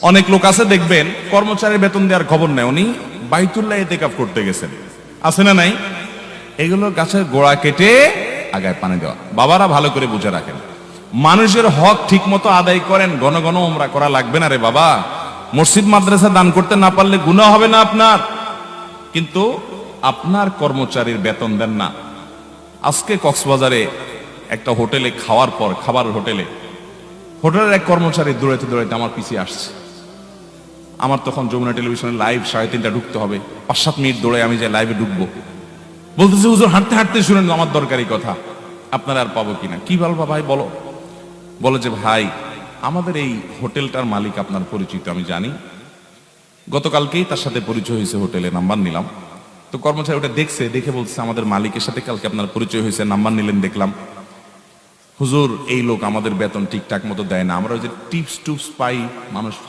অনেক লোক আছে দেখবেন কর্মচারীর বেতন দেওয়ার খবর নেই, উনি বাইতুল্লাহ ইতিকাফ করতে গেছেন, আছে না নাই? এগুলো গাছের গোড়া কেটে আগায় পানি দেওয়া। বাবারা ভালো করে বুঝে রাখেন, মানুষের হক ঠিক মতো আদায় করেন, ঘন ঘন উমরা করা লাগবে না রে বাবা। মসজিদ মাদ্রাসা দান করতে না পারলে গুনাহ হবে না আপনার, কিন্তু আপনার কর্মচারীর বেতন দেন না। আজকে কক্সবাজারে একটা হোটেলে খাওয়ার পর, খাবার হোটেলের এক কর্মচারী দৌড়াইতে দৌড়াইতে আমার পিছিয়ে আসছে। আমার তখন যমুনা টেলিভিশনে লাইভ 3:30 ঢুকতে হবে, 5-7 মিনিট দৌড়ে আমি যে লাইভে ঢুকবো, বলতেছে হুজুর হাঁটতে হাঁটতে শুনেন আমার দরকারি কথা, আপনারা আর পাবো কিনা। কি বলবা ভাই বলো? বলে যে ভাই আমাদের এই হোটেলটার মালিক আপনার পরিচিত, আমি জানি, গতকালকেই তার সাথে পরিচয় হয়েছে, হোটেলে নাম্বার নিলাম। তো কর্মচারী ওটা দেখছে, দেখে বলছে আমাদের মালিকের সাথে কালকে আপনার পরিচয় হয়েছে, নাম্বার নিলেন দেখলাম। হুজুর এই লোক আমাদের বেতন ঠিকঠাক মতো দেয় না, আমরা ওই যে টিপস টুপস পাই, মানুষ